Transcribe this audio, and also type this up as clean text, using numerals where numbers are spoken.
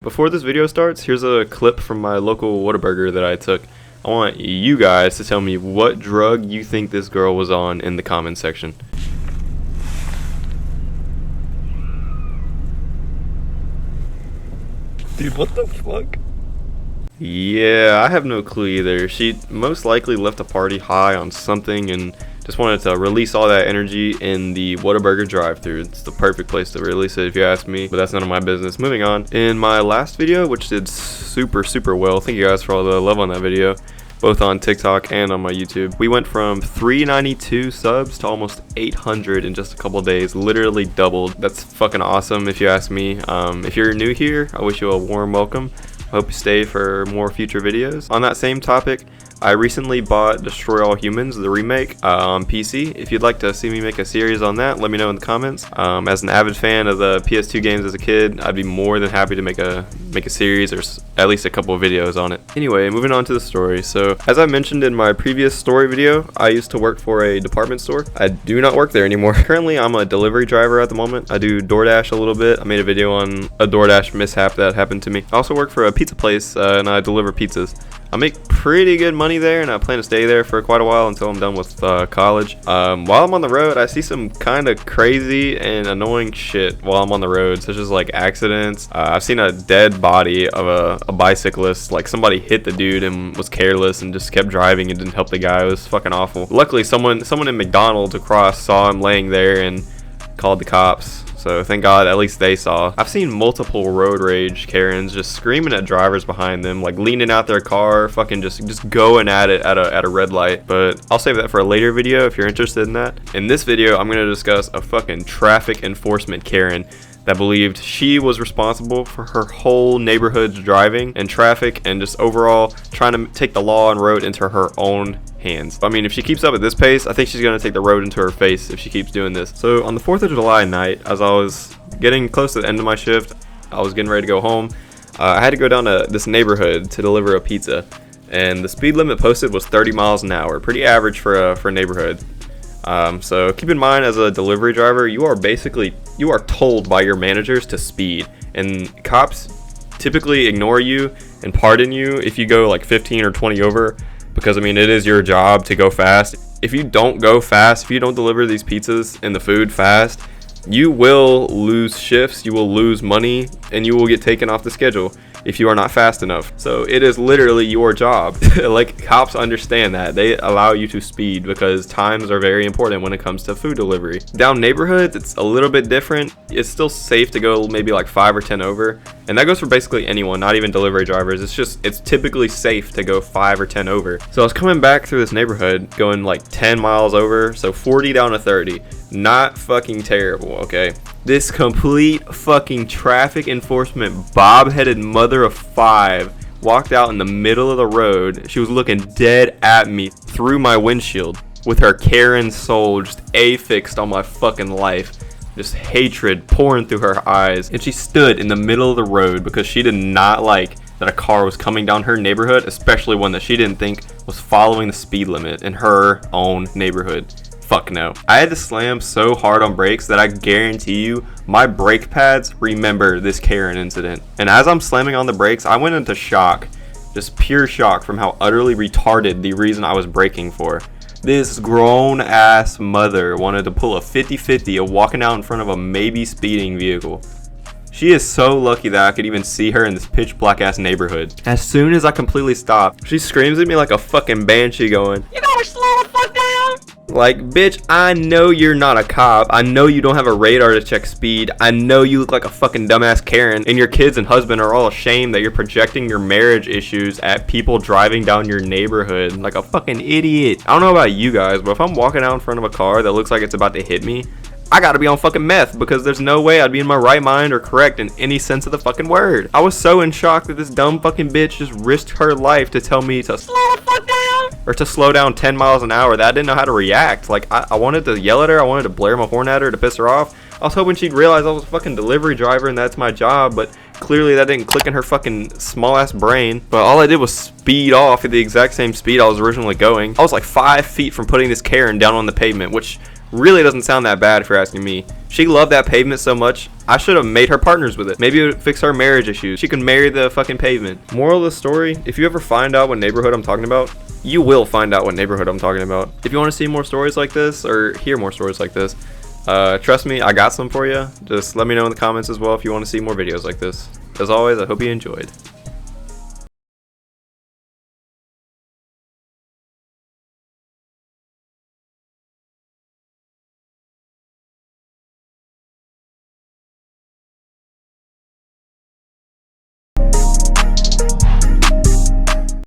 Before this video starts, here's a clip from my local Whataburger that I took. I want you guys to tell me what drug you think this girl was on in the comment section. Dude, what the fuck? Yeah, I have no clue either. She most likely left a party high on something and just wanted to release all that energy in the Whataburger drive-thru. It's the perfect place to release it if you ask me, but that's none of my business. Moving on. In my last video, which did super well, thank you guys for all the love on that video, both on TikTok and on my YouTube. We went from 392 subs to almost 800 in just a couple days, literally doubled. That's fucking awesome if you ask me. If you're new here, I wish you a warm welcome. I hope you stay for more future videos. On that same topic, I recently bought Destroy All Humans, the remake, on PC. If you'd like to see me make a series on that, let me know in the comments. As an avid fan of the PS2 games as a kid, I'd be more than happy to make a series or at least a couple of videos on it. Anyway, moving on to the story. So, as I mentioned in my previous story video, I used to work for a department store. I do not work there anymore. Currently, I'm a delivery driver at the moment. I do DoorDash a little bit. I made a video on a DoorDash mishap that happened to me. I also work for a pizza place and I deliver pizzas. I make pretty good money there, and I plan to stay there for quite a while until I'm done with college. While I'm on the road, I see some kind of crazy and annoying shit while I'm on the road, such as like accidents. I've seen a dead body of a bicyclist. Like somebody hit the dude and was careless and just kept driving and didn't help the guy. It was fucking awful. Luckily, someone in McDonald's across saw him laying there and called the cops. So thank God at least they saw. I've seen multiple road rage Karens just screaming at drivers behind them, like leaning out their car, fucking just going at it at a red light. But I'll save that for a later video if you're interested in that. In this video, I'm gonna discuss a fucking traffic enforcement Karen that believed she was responsible for her whole neighborhood's driving and traffic and just overall trying to take the law on road into her own hands. I mean, if she keeps up at this pace, I think she's gonna take the road into her face if she keeps doing this. So on the 4th of July night, as I was getting close to the end of my shift, I was getting ready to go home. I had to go down to this neighborhood to deliver a pizza, and the speed limit posted was 30 miles an hour, pretty average for a neighborhood. So keep in mind, as a delivery driver, you are told by your managers to speed, and cops typically ignore you and pardon you if you go like 15 or 20 over, because I mean, it is your job to go fast. If you don't go fast, if you don't deliver these pizzas and the food fast, you will lose shifts, you will lose money, and you will get taken off the schedule if you are not fast enough. So it is literally your job. Like, cops understand that. They allow you to speed because times are very important when it comes to food delivery. Down neighborhoods, it's a little bit different. It's still safe to go maybe like 5 or 10 over. And that goes for basically anyone, not even delivery drivers. It's typically safe to go 5 or 10 over. So I was coming back through this neighborhood going like 10 miles over, so 40 down to 30. Not fucking terrible, okay? This complete fucking traffic enforcement bob-headed mother of 5 walked out in the middle of the road. She was looking dead at me through my windshield with her Karen soul just affixed on my fucking life. Just hatred pouring through her eyes. And she stood in the middle of the road because she did not like that a car was coming down her neighborhood, especially one that she didn't think was following the speed limit in her own neighborhood. Fuck no. I had to slam so hard on brakes that I guarantee you my brake pads remember this Karen incident. And as I'm slamming on the brakes, I went into shock. Just pure shock from how utterly retarded the reason I was braking for. This grown ass mother wanted to pull a 50-50 of walking out in front of a maybe speeding vehicle. She is so lucky that I could even see her in this pitch black ass neighborhood. As soon as I completely stopped, she screams at me like a fucking banshee going, "You gotta slow the fuck down!" Like, bitch, I know you're not a cop. I know you don't have a radar to check speed. I know you look like a fucking dumbass Karen, and your kids and husband are all ashamed that you're projecting your marriage issues at people driving down your neighborhood like a fucking idiot. I don't know about you guys, but if I'm walking out in front of a car that looks like it's about to hit me, I gotta be on fucking meth, because there's no way I'd be in my right mind or correct in any sense of the fucking word. I was so in shock that this dumb fucking bitch just risked her life to tell me to slow the fuck down, or to slow down 10 miles an hour, that I didn't know how to react. Like, I wanted to yell at her, I wanted to blare my horn at her to piss her off. I was hoping she'd realize I was a fucking delivery driver and that's my job, but clearly that didn't click in her fucking small ass brain. But all I did was speed off at the exact same speed I was originally going. I was like 5 feet from putting this Karen down on the pavement, which really doesn't sound that bad if you're asking me. She loved that pavement so much, I should have made her partners with it. Maybe it would fix her marriage issues. She could marry the fucking pavement. Moral of the story, if you ever find out what neighborhood I'm talking about, you will find out what neighborhood I'm talking about. If you want to see more stories like this, or hear more stories like this, trust me, I got some for you. Just let me know in the comments as well if you want to see more videos like this. As always, I hope you enjoyed.